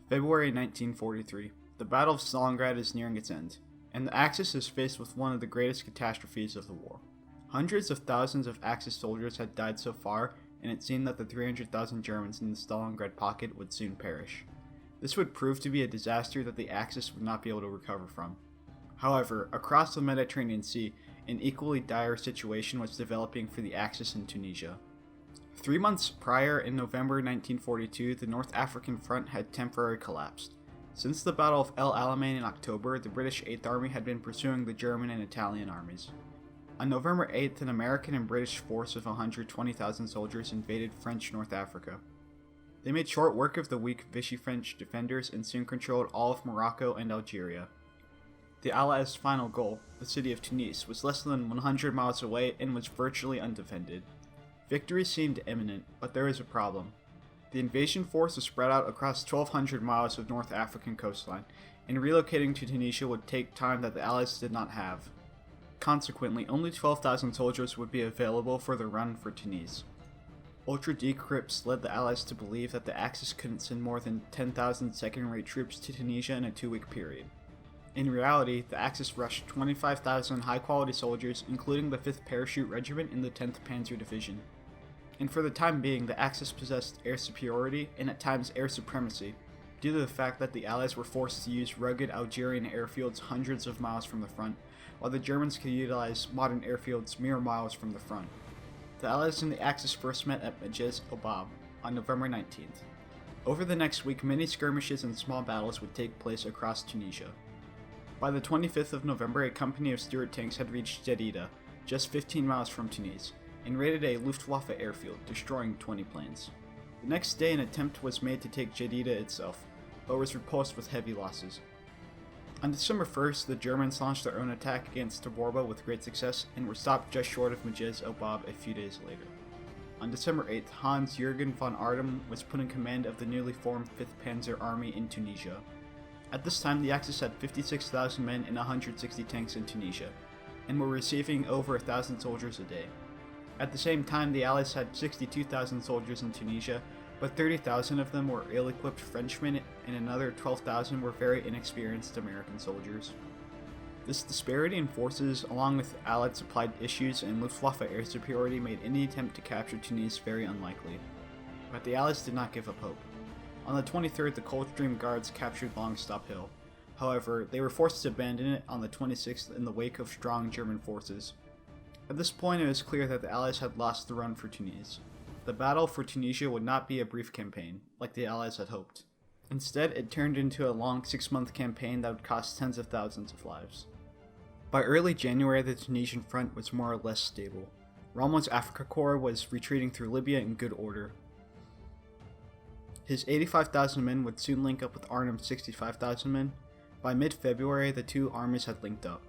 February 1943. The Battle of Stalingrad is nearing its end, and the Axis is faced with one of the greatest catastrophes of the war. Hundreds of thousands of Axis soldiers had died so far, and it seemed that the 300,000 Germans in the Stalingrad pocket would soon perish. This would prove to be a disaster that the Axis would not be able to recover from. However, across the Mediterranean Sea, an equally dire situation was developing for the Axis in Tunisia. 3 months prior, in November 1942, the North African front had temporarily collapsed. Since the Battle of El Alamein in October, the British 8th Army had been pursuing the German and Italian armies. On November 8th, an American and British force of 120,000 soldiers invaded French North Africa. They made short work of the weak Vichy French defenders and soon controlled all of Morocco and Algeria. The Allies' final goal, the city of Tunis, was less than 100 miles away and was virtually undefended. Victory seemed imminent, but there was a problem. The invasion force was spread out across 1,200 miles of North African coastline, and relocating to Tunisia would take time that the Allies did not have. Consequently, only 12,000 soldiers would be available for the run for Tunis. Ultra-decrypts led the Allies to believe that the Axis couldn't send more than 10,000 second-rate troops to Tunisia in a 2-week period. In reality, the Axis rushed 25,000 high-quality soldiers, including the 5th Parachute Regiment and the 10th Panzer Division. And for the time being, the Axis possessed air superiority and at times air supremacy, due to the fact that the Allies were forced to use rugged Algerian airfields hundreds of miles from the front, while the Germans could utilize modern airfields mere miles from the front. The Allies and the Axis first met at Medjez-Obab on November 19th. Over the next week, many skirmishes and small battles would take place across Tunisia. By the 25th of November, a company of Stuart tanks had reached Jedida, just 15 miles from Tunis, and raided a Luftwaffe airfield, destroying 20 planes. The next day, an attempt was made to take Jedida itself, but was repulsed with heavy losses. On December 1st, the Germans launched their own attack against Taborba with great success and were stopped just short of Medjez-Obab a few days later. On December 8th, Hans-Jürgen von Ardem was put in command of the newly formed 5th Panzer Army in Tunisia. At this time, the Axis had 56,000 men and 160 tanks in Tunisia, and were receiving over 1,000 soldiers a day. At the same time, the Allies had 62,000 soldiers in Tunisia, but 30,000 of them were ill-equipped Frenchmen and another 12,000 were very inexperienced American soldiers. This disparity in forces, along with Allied supply issues and Luftwaffe air superiority, made any attempt to capture Tunis very unlikely. But the Allies did not give up hope. On the 23rd, the Coldstream Guards captured Longstop Hill. However, they were forced to abandon it on the 26th in the wake of strong German forces. At this point, it was clear that the Allies had lost the run for Tunis. The battle for Tunisia would not be a brief campaign, like the Allies had hoped. Instead, it turned into a long 6-month campaign that would cost tens of thousands of lives. By early January, the Tunisian front was more or less stable. Rommel's Afrika Corps was retreating through Libya in good order. His 85,000 men would soon link up with Arnhem's 65,000 men. By mid-February, the two armies had linked up.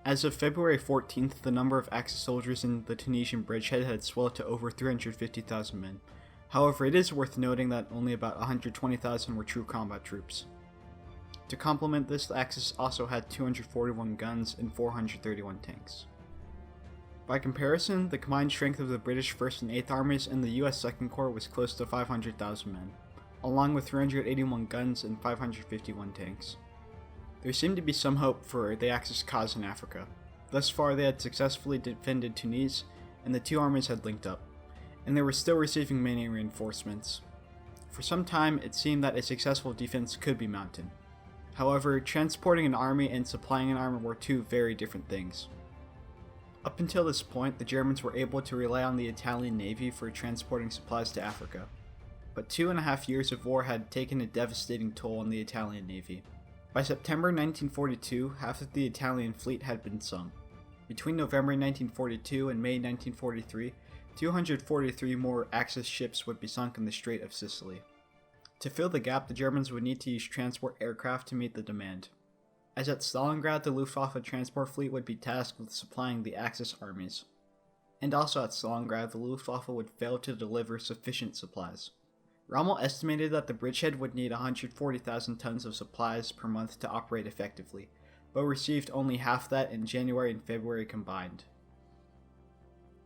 As of February 14th, the number of Axis soldiers in the Tunisian bridgehead had swelled to over 350,000 men. However, it is worth noting that only about 120,000 were true combat troops. To complement this, the Axis also had 241 guns and 431 tanks. By comparison, the combined strength of the British 1st and 8th Armies and the US 2nd Corps was close to 500,000 men, along with 381 guns and 551 tanks. There seemed to be some hope for the Axis cause in Africa. Thus far, they had successfully defended Tunis, and the two armies had linked up, and they were still receiving many reinforcements. For some time, it seemed that a successful defense could be mounted. However, transporting an army and supplying an army were two very different things. Up until this point, the Germans were able to rely on the Italian Navy for transporting supplies to Africa. But 2.5 years of war had taken a devastating toll on the Italian Navy. By September 1942, half of the Italian fleet had been sunk. Between November 1942 and May 1943, 243 more Axis ships would be sunk in the Strait of Sicily. To fill the gap, the Germans would need to use transport aircraft to meet the demand. As at Stalingrad, the Luftwaffe transport fleet would be tasked with supplying the Axis armies. And also at Stalingrad, the Luftwaffe would fail to deliver sufficient supplies. Rommel estimated that the bridgehead would need 140,000 tons of supplies per month to operate effectively, but received only half that in January and February combined.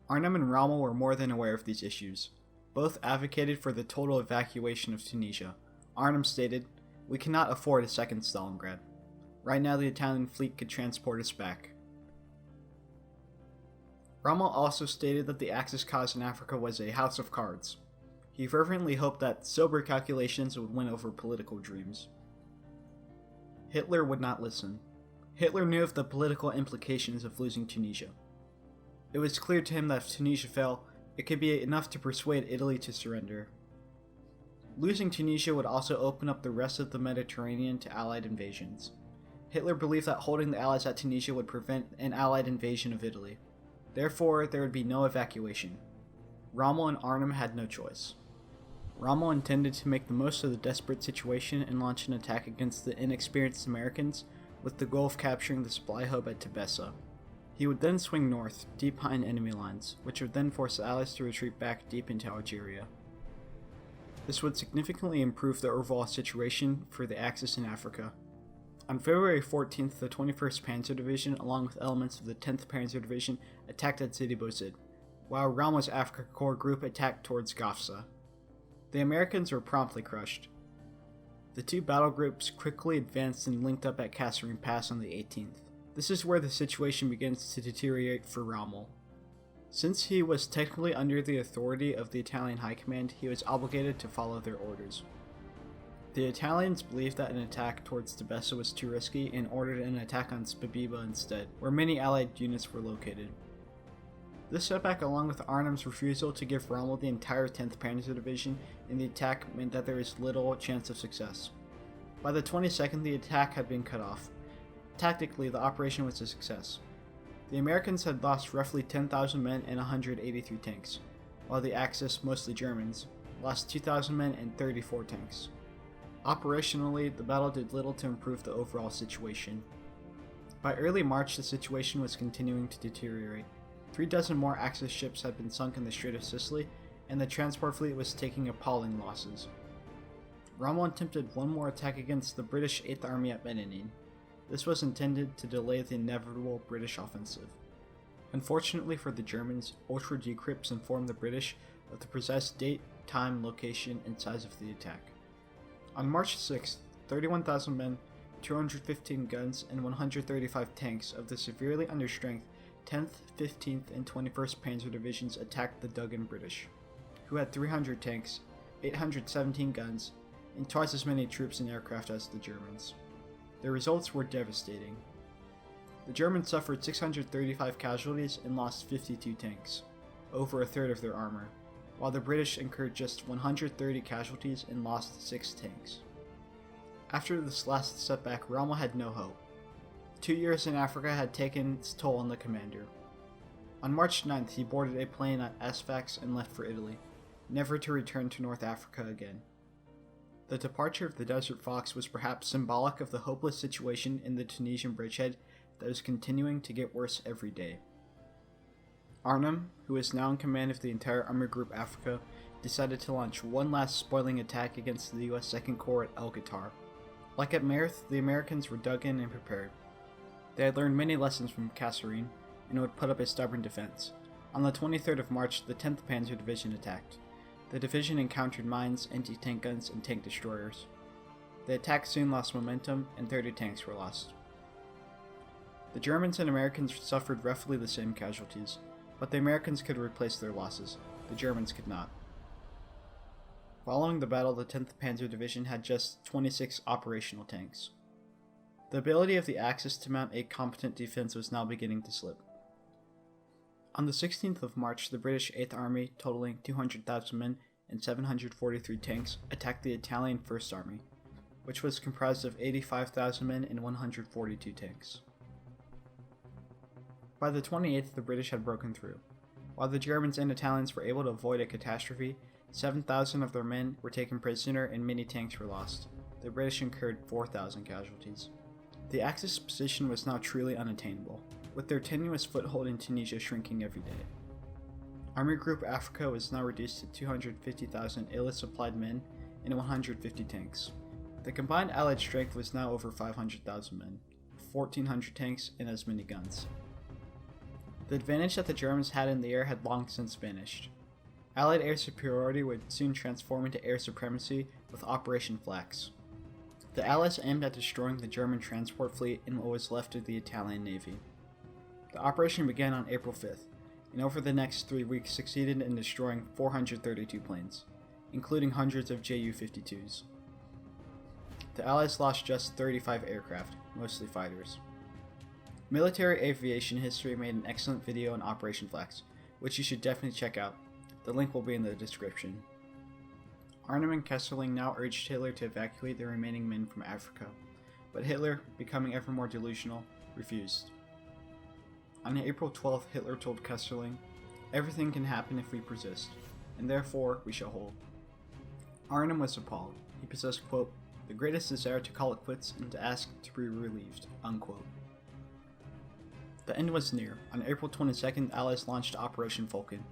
Arnhem and Rommel were more than aware of these issues. Both advocated for the total evacuation of Tunisia. Arnhem stated, "We cannot afford a second Stalingrad. Right now the Italian fleet could transport us back." Rommel also stated that the Axis cause in Africa was a house of cards. He fervently hoped that sober calculations would win over political dreams. Hitler would not listen. Hitler knew of the political implications of losing Tunisia. It was clear to him that if Tunisia fell, it could be enough to persuade Italy to surrender. Losing Tunisia would also open up the rest of the Mediterranean to Allied invasions. Hitler believed that holding the Allies at Tunisia would prevent an Allied invasion of Italy. Therefore, there would be no evacuation. Rommel and Arnhem had no choice. Rommel intended to make the most of the desperate situation and launch an attack against the inexperienced Americans with the goal of capturing the supply hub at Tebessa. He would then swing north, deep behind enemy lines, which would then force the Allies to retreat back deep into Algeria. This would significantly improve the overall situation for the Axis in Africa. On February 14th, the 21st Panzer Division, along with elements of the 10th Panzer Division, attacked at Sidi Bouzid, while Rommel's Afrika Korps group attacked towards Gafsa. The Americans were promptly crushed. The two battle groups quickly advanced and linked up at Kasserine Pass on the 18th. This is where the situation begins to deteriorate for Rommel. Since he was technically under the authority of the Italian High Command, he was obligated to follow their orders. The Italians believed that an attack towards Tebessa was too risky and ordered an attack on Spabiba instead, where many Allied units were located. This setback, along with Arnhem's refusal to give Rommel the entire 10th Panzer Division in the attack, meant that there was little chance of success. By the 22nd, the attack had been cut off. Tactically, the operation was a success. The Americans had lost roughly 10,000 men and 183 tanks, while the Axis, mostly Germans, lost 2,000 men and 34 tanks. Operationally, the battle did little to improve the overall situation. By early March, the situation was continuing to deteriorate. 3 dozen more Axis ships had been sunk in the Strait of Sicily, and the transport fleet was taking appalling losses. Rommel attempted one more attack against the British 8th Army at Medellin. This was intended to delay the inevitable British offensive. Unfortunately for the Germans, ultra decrypts informed the British of the precise date, time, location, and size of the attack. On March 6th, 31,000 men, 215 guns, and 135 tanks of the severely understrength 10th, 15th, and 21st Panzer Divisions attacked the Duggan British, who had 300 tanks, 817 guns, and twice as many troops and aircraft as the Germans. The results were devastating. The Germans suffered 635 casualties and lost 52 tanks, over a third of their armor, while the British incurred just 130 casualties and lost 6 tanks. After this last setback, Rommel had no hope. 2 years in Africa had taken its toll on the commander. On March 9th, he boarded a plane at Sfax and left for Italy, never to return to North Africa again. The departure of the Desert Fox was perhaps symbolic of the hopeless situation in the Tunisian bridgehead that was continuing to get worse every day. Arnhem, who was now in command of the entire Army Group Africa, decided to launch one last spoiling attack against the US 2nd Corps at El Ghoutar. Like at Merth, the Americans were dug in and prepared. They had learned many lessons from Kasserine and would put up a stubborn defense. On the 23rd of March, the 10th Panzer Division attacked. The division encountered mines, anti-tank guns, and tank destroyers. The attack soon lost momentum, and 30 tanks were lost. The Germans and Americans suffered roughly the same casualties, but the Americans could replace their losses. The Germans could not. Following the battle, the 10th Panzer Division had just 26 operational tanks. The ability of the Axis to mount a competent defense was now beginning to slip. On the 16th of March, the British 8th Army, totaling 200,000 men and 743 tanks, attacked the Italian 1st Army, which was comprised of 85,000 men and 142 tanks. By the 28th, the British had broken through. While the Germans and Italians were able to avoid a catastrophe, 7,000 of their men were taken prisoner and many tanks were lost. The British incurred 4,000 casualties. The Axis position was now truly unattainable, with their tenuous foothold in Tunisia shrinking every day. Army Group Africa was now reduced to 250,000 ill-supplied men and 150 tanks. The combined Allied strength was now over 500,000 men, 1,400 tanks, and as many guns. The advantage that the Germans had in the air had long since vanished. Allied air superiority would soon transform into air supremacy with Operation Flax. The Allies aimed at destroying the German transport fleet in what was left of the Italian Navy. The operation began on April 5th, and over the next 3 weeks succeeded in destroying 432 planes, including hundreds of Ju-52s. The Allies lost just 35 aircraft, mostly fighters. Military aviation history made an excellent video on Operation Flax, which you should definitely check out. The link will be in the description. Arnim and Kesselring now urged Hitler to evacuate the remaining men from Afrika, but Hitler, becoming ever more delusional, refused. On April 12th, Hitler told Kesselring, "Everything can happen if we persist, and therefore we shall hold." Arnim was appalled. He possessed, quote, "the greatest desire to call it quits and to ask to be relieved," unquote. The end was near. On April 22nd, the Allies launched Operation Vulcan.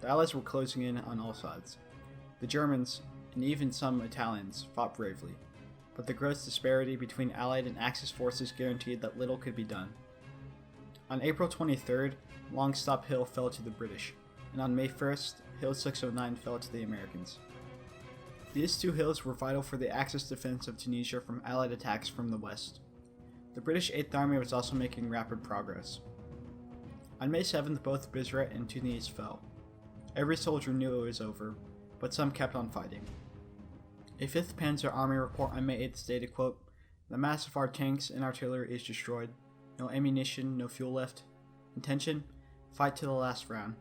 The Allies were closing in on all sides. The Germans, and even some Italians, fought bravely, but the gross disparity between Allied and Axis forces guaranteed that little could be done. On April 23rd, Longstop Hill fell to the British, and on May 1st, Hill 609 fell to the Americans. These two hills were vital for the Axis defense of Tunisia from Allied attacks from the west. The British 8th Army was also making rapid progress. On May 7th, both Biskra and Tunis fell. Every soldier knew it was over, but some kept on fighting. A 5th Panzer Army report on May 8th stated, quote, "The mass of our tanks and artillery is destroyed. No ammunition, no fuel left. Intention? Fight to the last round."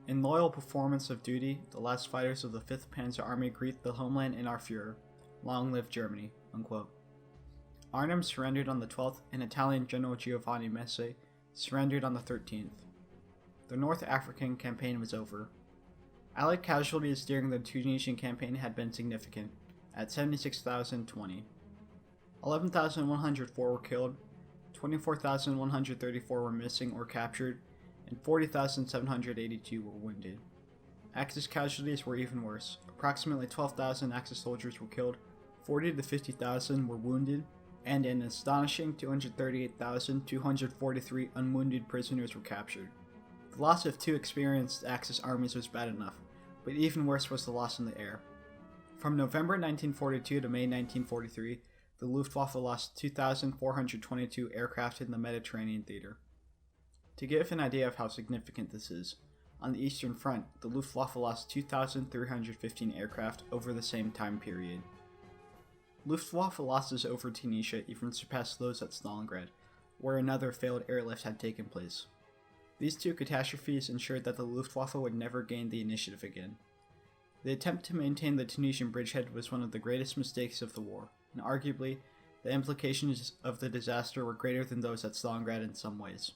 In loyal performance of duty, the last fighters of the 5th Panzer Army greet the homeland in our Führer. Long live Germany, unquote. Arnhem surrendered on the 12th, and Italian General Giovanni Messe surrendered on the 13th. The North African campaign was over. Allied casualties during the Tunisian campaign had been significant, at 76,020. 11,104 were killed, 24,134 were missing or captured, and 40,782 were wounded. Axis casualties were even worse. Approximately 12,000 Axis soldiers were killed, 40 to 50,000 were wounded, and an astonishing 238,243 unwounded prisoners were captured. The loss of 2 experienced Axis armies was bad enough, but even worse was the loss in the air. From November 1942 to May 1943, the Luftwaffe lost 2,422 aircraft in the Mediterranean theater. To give an idea of how significant this is, on the Eastern Front, the Luftwaffe lost 2,315 aircraft over the same time period. Luftwaffe losses over Tunisia even surpassed those at Stalingrad, where another failed airlift had taken place. These two catastrophes ensured that the Luftwaffe would never gain the initiative again. The attempt to maintain the Tunisian bridgehead was one of the greatest mistakes of the war, and arguably, the implications of the disaster were greater than those at Stalingrad in some ways.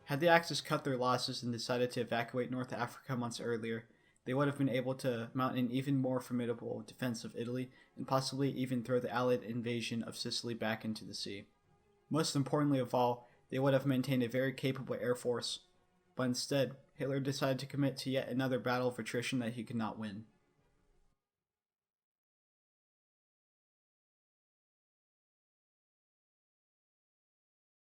Had the Axis cut their losses and decided to evacuate North Africa months earlier, they would have been able to mount an even more formidable defense of Italy and possibly even throw the Allied invasion of Sicily back into the sea. Most importantly of all, they would have maintained a very capable air force, but instead, Hitler decided to commit to yet another battle of attrition that he could not win.